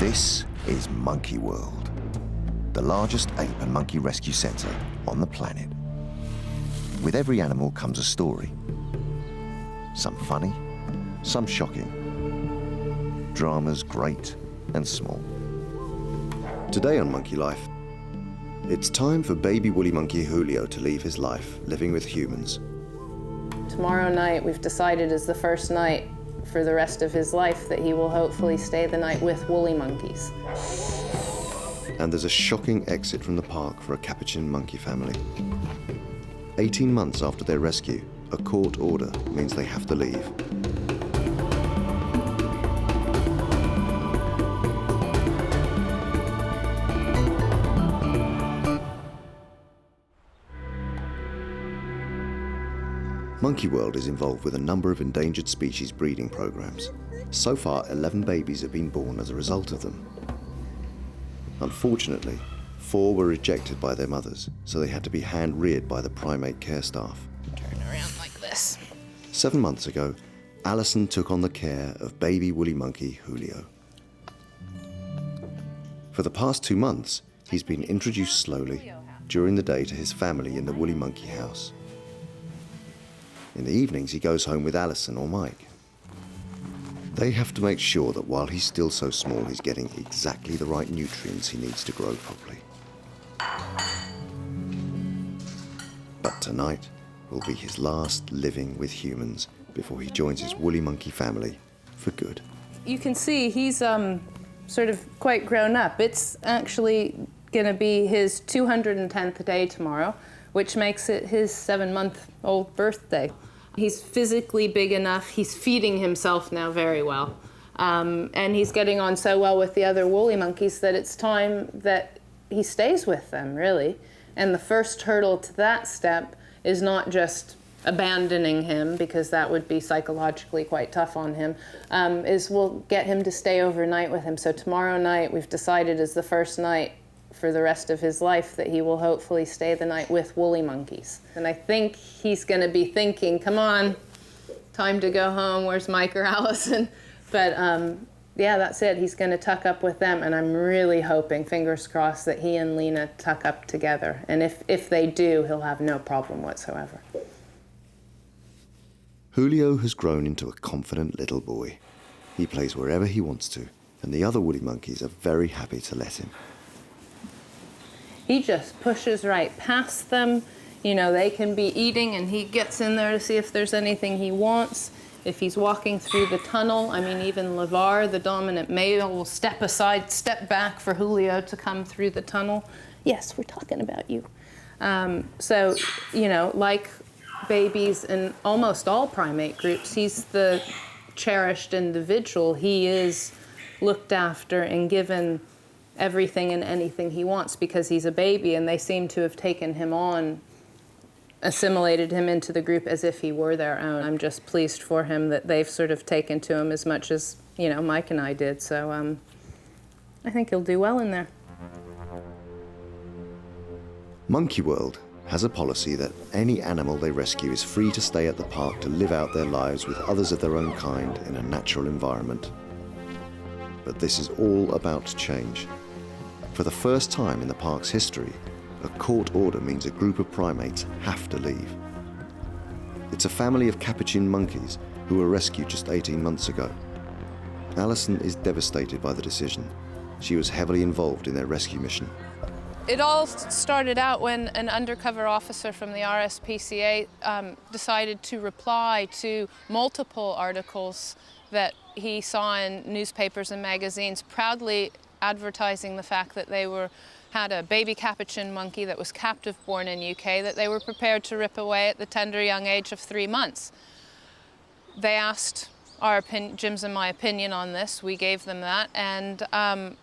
This is Monkey World, the largest ape and monkey rescue centre on the planet. With every animal comes a story. Some funny, some shocking. Dramas great and small. Today on Monkey Life, it's time for baby woolly monkey Julio to leave his life living with humans. Tomorrow night, we've decided, is the first night for the rest of his life that he will hopefully stay the night with woolly monkeys. And there's a shocking exit from the park for a capuchin monkey family. 18 months after their rescue, a court order means they have to leave. Monkey World is involved with a number of endangered species breeding programs. So far, 11 babies have been born as a result of them. Unfortunately, 4 were rejected by their mothers, so they had to be hand-reared by the primate care staff. Turn around like this. 7 months ago, Alison took on the care of baby woolly monkey Julio. For the past 2 months, he's been introduced slowly during the day to his family in the woolly monkey house. In the evenings, he goes home with Alison or Mike. They have to make sure that while he's still so small, he's getting exactly the right nutrients he needs to grow properly. But tonight will be his last living with humans before he joins his woolly monkey family for good. You can see he's sort of quite grown up. It's actually going to be his 210th day tomorrow, which makes it his 7-month-old birthday. He's physically big enough. He's feeding himself now very well. And he's getting on so well with the other woolly monkeys that it's time that he stays with them, really. And the first hurdle to that step is not just abandoning him, because that would be psychologically quite tough on him, is we'll get him to stay overnight with him. So tomorrow night, we've decided, is the first night for the rest of his life that he will hopefully stay the night with woolly monkeys. And I think he's going to be thinking, come on, time to go home, where's Mike or Allison? But yeah, that's it. He's going to tuck up with them, and I'm really hoping, fingers crossed, that he and Lena tuck up together. And if they do, he'll have no problem whatsoever. Julio has grown into a confident little boy. He plays wherever he wants to, and the other woolly monkeys are very happy to let him. He just pushes right past them. You know, they can be eating and he gets in there to see if there's anything he wants. If he's walking through the tunnel, I mean, even Lavar, the dominant male, will step aside, step back for Julio to come through the tunnel. Yes, we're talking about you. So, you know, like babies in almost all primate groups, he's the cherished individual. He is looked after and given everything and anything he wants because he's a baby, and they seem to have taken him on, assimilated him into the group as if he were their own. I'm just pleased for him that they've sort of taken to him as much as, you know, Mike and I did. So I think he'll do well in there. Monkey World has a policy that any animal they rescue is free to stay at the park to live out their lives with others of their own kind in a natural environment. But this is all about to change. For the first time in the park's history, a court order means a group of primates have to leave. It's a family of capuchin monkeys who were rescued just 18 months ago. Alison is devastated by the decision. She was heavily involved in their rescue mission. It all started out when an undercover officer from the RSPCA decided to reply to multiple articles that he saw in newspapers and magazines, proudly advertising the fact that they had a baby capuchin monkey that was captive born in UK that they were prepared to rip away at the tender young age of 3 months. They asked Jim's and my opinion on this. We gave them that, and the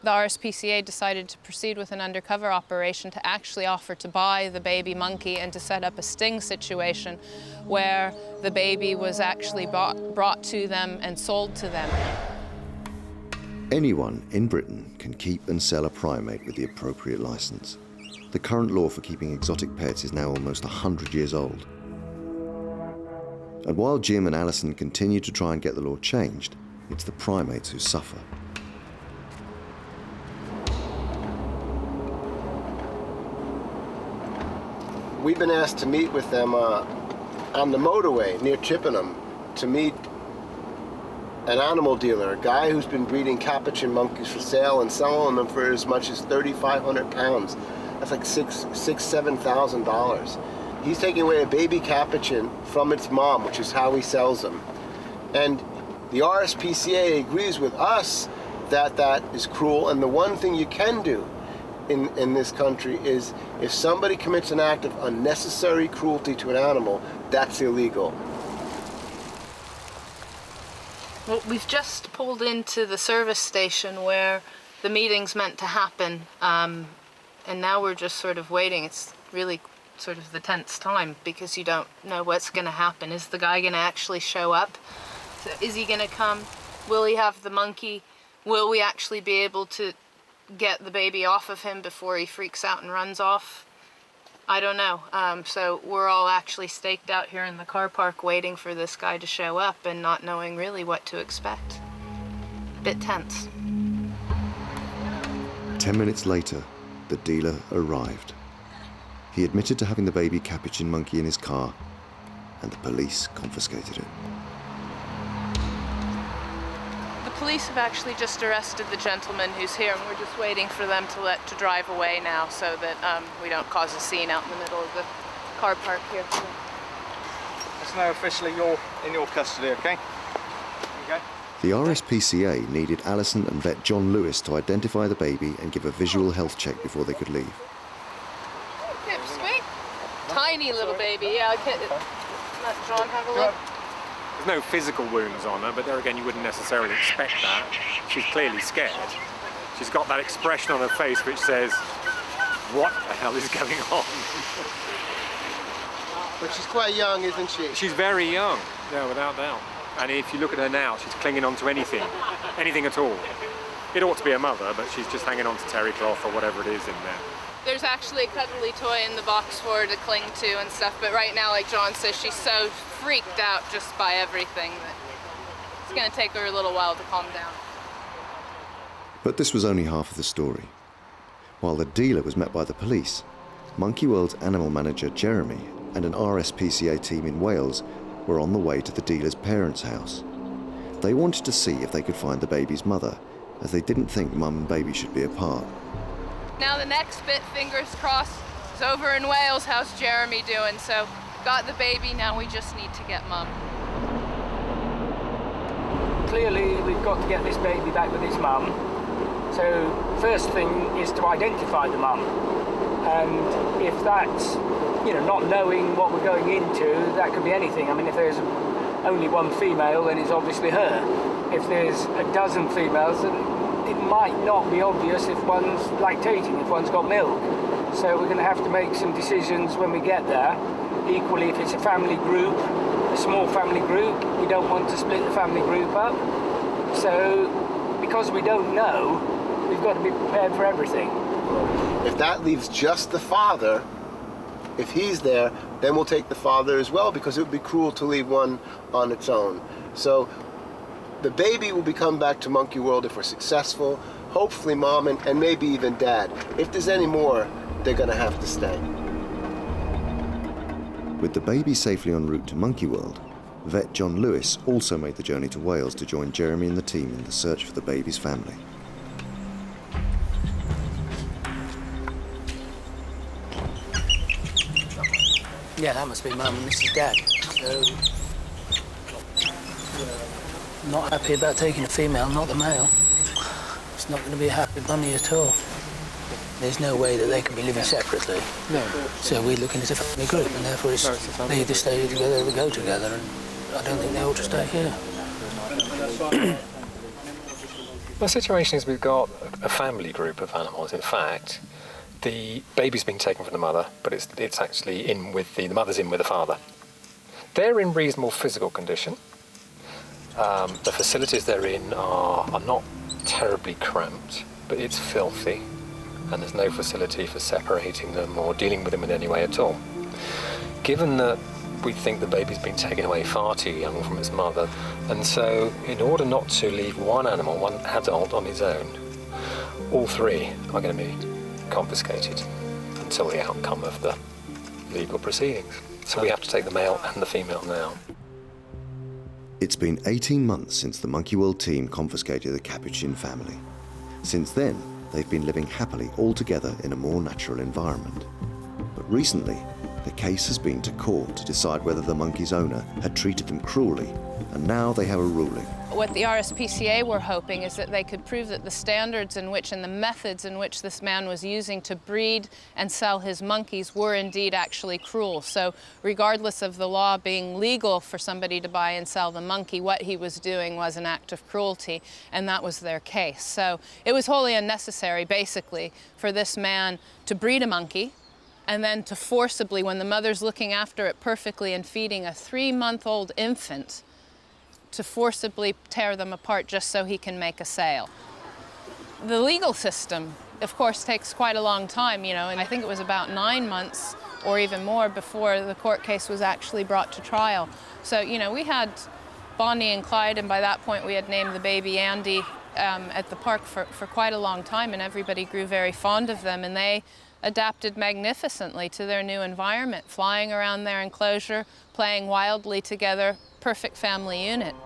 RSPCA decided to proceed with an undercover operation to actually offer to buy the baby monkey and to set up a sting situation where the baby was actually brought to them and sold to them. Anyone in Britain can keep and sell a primate with the appropriate license. The current law for keeping exotic pets is now almost 100 years old. And while Jim and Alison continue to try and get the law changed, it's the primates who suffer. we've been asked to meet with them on the motorway near Chippenham to meet an animal dealer, a guy who's been breeding capuchin monkeys for sale and selling them for as much as 3,500 pounds. That's like $7,000. He's taking away a baby capuchin from its mom, which is how he sells them. And the RSPCA agrees with us that that is cruel, and the one thing you can do in this country is if somebody commits an act of unnecessary cruelty to an animal, that's illegal. Well, we've just pulled into the service station where the meeting's meant to happen, and now we're just sort of waiting. It's really sort of the tense time because you don't know what's going to happen. Is the guy going to actually show up? So is he going to come? Will he have the monkey? Will we actually be able to get the baby off of him before he freaks out and runs off? I don't know. So we're all actually staked out here in the car park waiting for this guy to show up and not knowing really what to expect. Bit tense. 10 minutes later, the dealer arrived. He admitted to having the baby capuchin monkey in his car, and the police confiscated it. The police have actually just arrested the gentleman who's here, and we're just waiting for them to drive away now so that we don't cause a scene out in the middle of the car park here. That's now officially you're in your custody, okay? Okay. The RSPCA needed Alison and vet John Lewis to identify the baby and give a visual health check before they could leave. Chimp, sweet. Tiny little baby. Yeah, let John have a look. There's no physical wounds on her, but there again, you wouldn't necessarily expect that. She's clearly scared. She's got that expression on her face which says, what the hell is going on? But she's quite young, isn't she? She's very young, yeah, without doubt. And if you look at her now, she's clinging on to anything at all. It ought to be a mother, but she's just hanging on to terry cloth or whatever it is in there. There's actually a cuddly toy in the box for her to cling to and stuff, but right now, like John says, she's so freaked out just by everything that it's going to take her a little while to calm down. But this was only half of the story. While the dealer was met by the police, Monkey World's animal manager Jeremy and an RSPCA team in Wales were on the way to the dealer's parents' house. They wanted to see if they could find the baby's mother, as they didn't think mum and baby should be apart. Now the next bit, fingers crossed, is over in Wales. How's Jeremy doing? So, got the baby, now we just need to get mum. Clearly, we've got to get this baby back with his mum. So, first thing is to identify the mum. And if that's, not knowing what we're going into, that could be anything. I mean, if there's only one female, then it's obviously her. If there's a dozen females, then it might not be obvious if one's lactating, if one's got milk. So we're going to have to make some decisions when we get there. Equally, if it's a family group, a small family group, we don't want to split the family group up. So, because we don't know, we've got to be prepared for everything. If that leaves just the father, if he's there, then we'll take the father as well, because it would be cruel to leave one on its own. So the baby will be come back to Monkey World if we're successful, hopefully mom and maybe even dad. If there's any more, they're gonna have to stay. With the baby safely en route to Monkey World, vet John Lewis also made the journey to Wales to join Jeremy and the team in the search for the baby's family. Yeah, that must be Mum and this is Dad. So, not happy about taking a female, not the male. It's not going to be a happy bunny at all. There's no way that they can be living separately. No. So we're looking at a family group, and therefore they either stay together or they go together, and I don't think they ought to stay here. The situation is we've got a family group of animals. In fact, the baby's been taken from the mother, but it's actually in with the mother's in with the father. They're in reasonable physical condition. The facilities they're in are not terribly cramped, but it's filthy, and there's no facility for separating them or dealing with them in any way at all. Given that we think the baby's been taken away far too young from its mother, and so in order not to leave one animal, one adult on his own, all three are going to be confiscated until the outcome of the legal proceedings. So we have to take the male and the female now. It's been 18 months since the Monkey World team confiscated the capuchin family. Since then, they've been living happily all together in a more natural environment. But recently, the case has been to court to decide whether the monkey's owner had treated them cruelly, and now they have a ruling. What the RSPCA were hoping is that they could prove that the standards in which and the methods in which this man was using to breed and sell his monkeys were indeed actually cruel. So regardless of the law being legal for somebody to buy and sell the monkey, what he was doing was an act of cruelty, and that was their case. So it was wholly unnecessary, basically, for this man to breed a monkey and then to forcibly, when the mother's looking after it perfectly and feeding a 3-month-old infant, to forcibly tear them apart just so he can make a sale. The legal system, of course, takes quite a long time, you know, and I think it was about 9 months or even more before the court case was actually brought to trial. So, you know, we had Bonnie and Clyde, and by that point we had named the baby Andy at the park for quite a long time, and everybody grew very fond of them, and they adapted magnificently to their new environment, flying around their enclosure, playing wildly together, perfect family unit.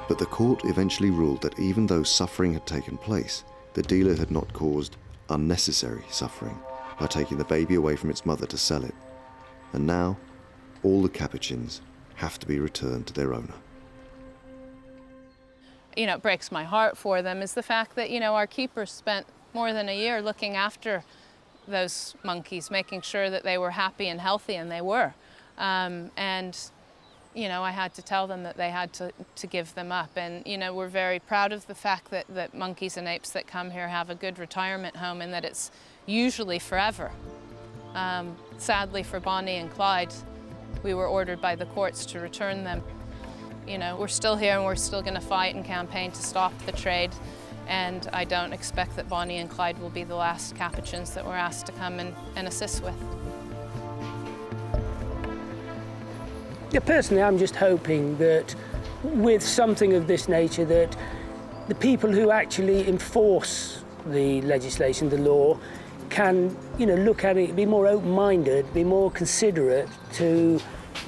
But the court eventually ruled that even though suffering had taken place, the dealer had not caused unnecessary suffering by taking the baby away from its mother to sell it. And now, all the capuchins have to be returned to their owner. You know, it breaks my heart for them is the fact that, you know, our keepers spent more than a year looking after those monkeys, making sure that they were happy and healthy, and they were. And, you know, I had to tell them that they had to give them up. And, you know, we're very proud of the fact that monkeys and apes that come here have a good retirement home, and that it's usually forever. Sadly for Bonnie and Clyde, we were ordered by the courts to return them. You know, we're still here and we're still going to fight and campaign to stop the trade. And I don't expect that Bonnie and Clyde will be the last capuchins that we're asked to come and assist with. Yeah, personally, I'm just hoping that with something of this nature, that the people who actually enforce the legislation, the law, can, you know, look at it, be more open-minded, be more considerate to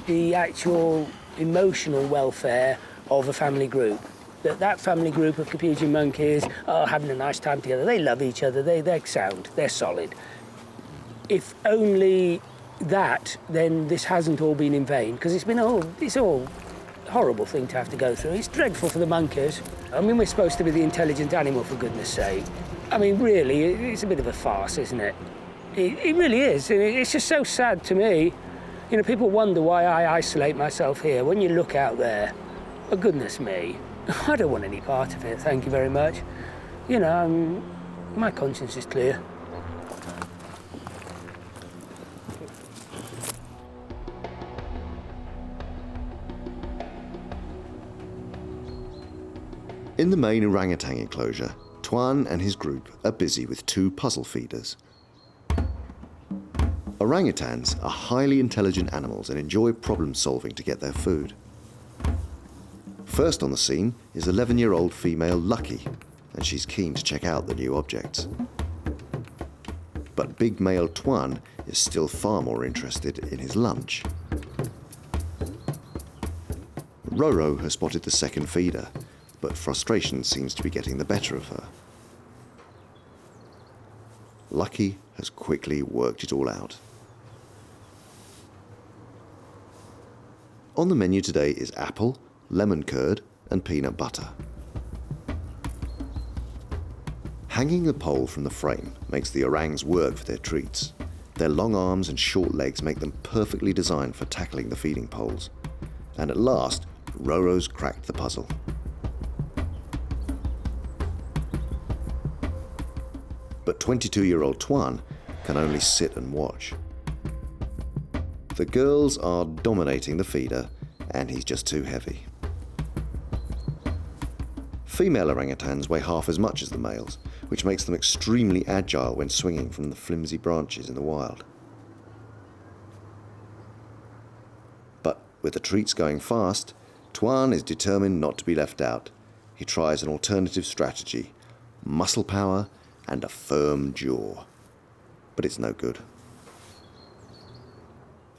the actual emotional welfare of a family group. That family group of capuchin monkeys are having a nice time together. They love each other. They're sound. They're solid. If only that, then this hasn't all been in vain, because it's all a horrible thing to have to go through. It's dreadful for the monkeys. I mean, we're supposed to be the intelligent animal, for goodness sake. I mean, really, it's a bit of a farce, isn't it? It really is. It's just so sad to me. You know, people wonder why I isolate myself here. When you look out there, oh, goodness me, I don't want any part of it, thank you very much. You know, my conscience is clear. In the main orangutan enclosure, Tuan and his group are busy with 2 puzzle feeders. Orangutans are highly intelligent animals and enjoy problem solving to get their food. First on the scene is 11-year-old female Lucky, and she's keen to check out the new objects. But big male Tuan is still far more interested in his lunch. Roro has spotted the second feeder, but frustration seems to be getting the better of her. Lucky has quickly worked it all out. On the menu today is apple, lemon curd, and peanut butter. Hanging the pole from the frame makes the orangs work for their treats. Their long arms and short legs make them perfectly designed for tackling the feeding poles. And at last, Roro's cracked the puzzle. But 22-year-old Tuan can only sit and watch. The girls are dominating the feeder, and he's just too heavy. Female orangutans weigh half as much as the males, which makes them extremely agile when swinging from the flimsy branches in the wild. But with the treats going fast, Tuan is determined not to be left out. He tries an alternative strategy: muscle power and a firm jaw. But it's no good.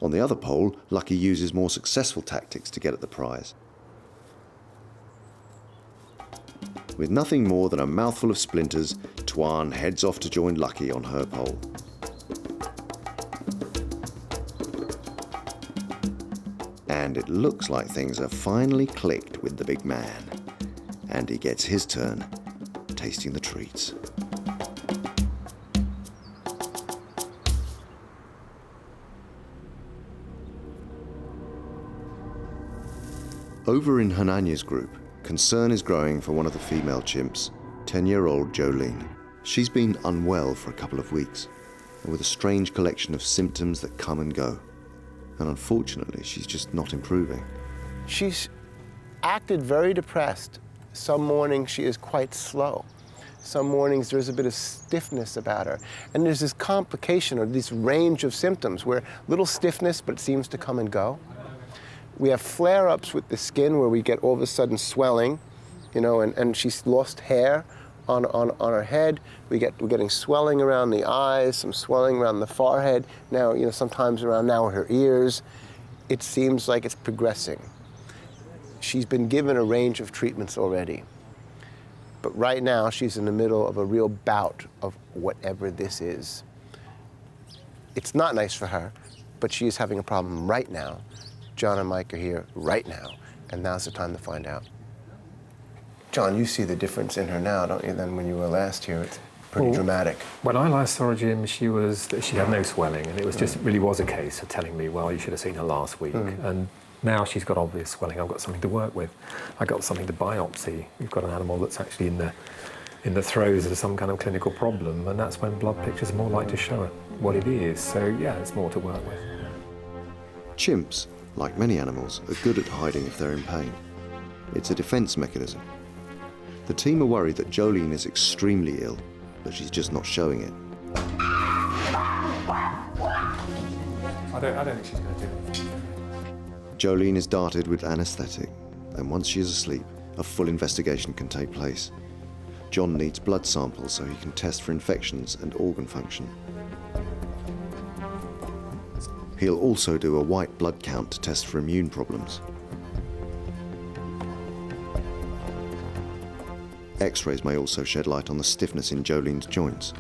On the other pole, Lucky uses more successful tactics to get at the prize. With nothing more than a mouthful of splinters, Tuan heads off to join Lucky on her pole. And it looks like things have finally clicked with the big man. And he gets his turn, tasting the treats. Over in Hananya's group, concern is growing for one of the female chimps, 10-year-old Jolene. She's been unwell for a couple of weeks, and with a strange collection of symptoms that come and go. And unfortunately, she's just not improving. She's acted very depressed. Some mornings she is quite slow. Some mornings there's a bit of stiffness about her. And there's this complication or this range of symptoms where little stiffness, but it seems to come and go. We have flare-ups with the skin where we get all of a sudden swelling, you know, and she's lost hair on her head. We're getting swelling around the eyes, some swelling around the forehead. Now, you know, sometimes around now her ears. It seems like it's progressing. She's been given a range of treatments already. But right now, she's in the middle of a real bout of whatever this is. It's not nice for her, but she is having a problem right now. John and Mike are here right now, and now's the time to find out. John, you see the difference in her now, don't you, than when you were last here? It's pretty dramatic. When I last saw her, Jim, she had no swelling, and it was just really was a case of telling me, well, you should have seen her last week. And now she's got obvious swelling. I've got something to work with. I've got something to biopsy. We've got an animal that's actually in the throes of some kind of clinical problem, and that's when blood pictures are more likely to show what it is. So, yeah, it's more to work with. Chimps, like many animals, are good at hiding if they're in pain. It's a defense mechanism. The team are worried that Jolene is extremely ill, but she's just not showing it. I don't think she's going to do it. Jolene is darted with anaesthetic, and once she is asleep, a full investigation can take place. John needs blood samples so he can test for infections and organ function. He'll also do a white blood count to test for immune problems. X-rays may also shed light on the stiffness in Jolene's joints.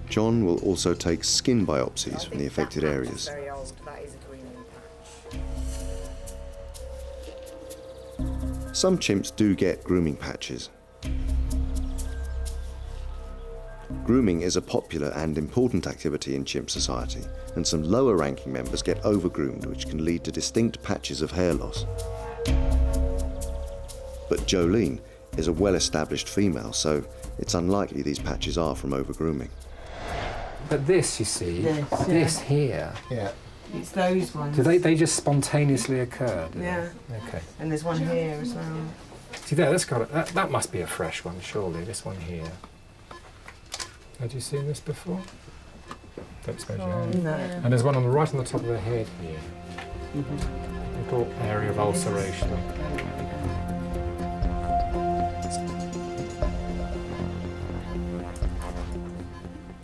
John will also take skin biopsies from the affected areas. Some chimps do get grooming patches. Grooming is a popular and important activity in chimp society, and some lower-ranking members get over-groomed, which can lead to distinct patches of hair loss. But Jolene is a well-established female, so it's unlikely these patches are from over-grooming. But this, you see, this here, it's those ones. do they just spontaneously occur? Yeah. Okay. And there's one here as well. See there, that must be a fresh one, surely. This one here. Had you seen this before? Don't suppose you have. No. And there's one right on the top of the head here. Little area of ulceration.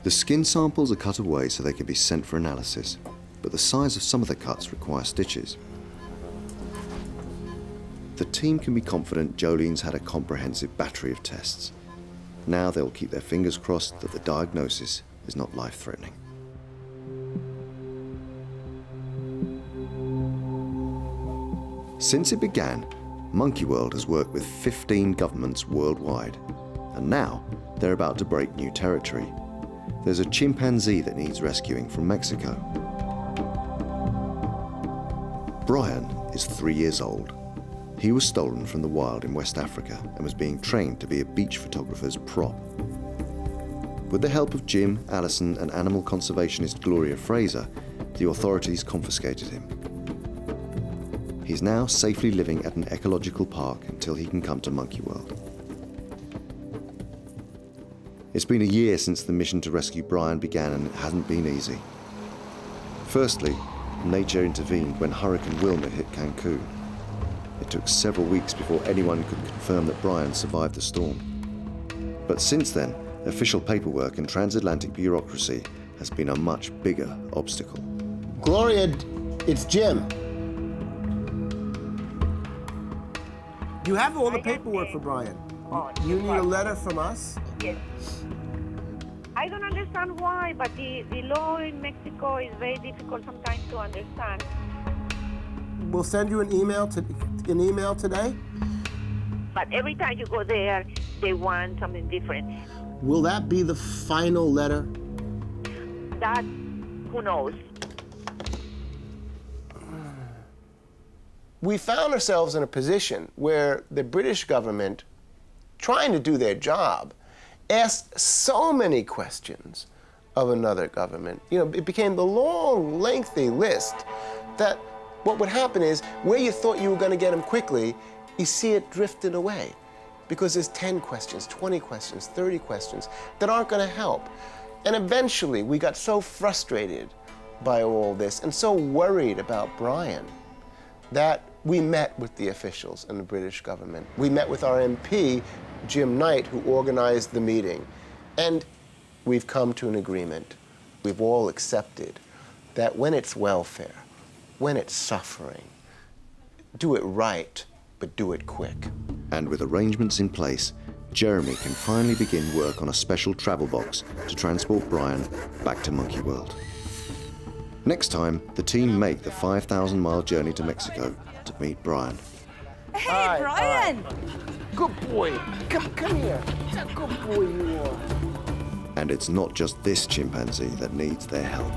The skin samples are cut away so they can be sent for analysis, but the size of some of the cuts require stitches. The team can be confident Jolene's had a comprehensive battery of tests. Now they'll keep their fingers crossed that the diagnosis is not life-threatening. Since it began, Monkey World has worked with 15 governments worldwide, and now they're about to break new territory. There's a chimpanzee that needs rescuing from Mexico. Bryan is 3 years old. He was stolen from the wild in West Africa and was being trained to be a beach photographer's prop. With the help of Jim, Alison, and animal conservationist Gloria Fraser, the authorities confiscated him. He's now safely living at an ecological park until he can come to Monkey World. It's been a year since the mission to rescue Bryan began, and it hasn't been easy. Firstly, nature intervened when Hurricane Wilma hit Cancun. It took several weeks before anyone could confirm that Bryan survived the storm. But since then, official paperwork and transatlantic bureaucracy has been a much bigger obstacle. Gloria, it's Jim. You have all the paperwork for Bryan. You need a letter from us? Yes. I don't understand why, but the law in Mexico is very difficult sometimes to understand. We'll send you an email today. But every time you go there, they want something different. Will that be the final letter? That, who knows? We found ourselves in a position where the British government, trying to do their job, asked so many questions of another government. You know, it became the long, lengthy list that what would happen is where you thought you were going to get them quickly, you see it drifted away because there's 10 questions, 20 questions, 30 questions that aren't going to help. And eventually we got so frustrated by all this and so worried about Bryan that we met with the officials in the British government. We met with our MP, Jim Knight, who organized the meeting. And we've come to an agreement. We've all accepted that when it's welfare, when it's suffering, do it right, but do it quick. And with arrangements in place, Jeremy can finally begin work on a special travel box to transport Bryan back to Monkey World. Next time, the team make the 5,000-mile journey to Mexico to meet Bryan. Hey, Bryan! Good boy. Come here. That's a good boy you are. And it's not just this chimpanzee that needs their help.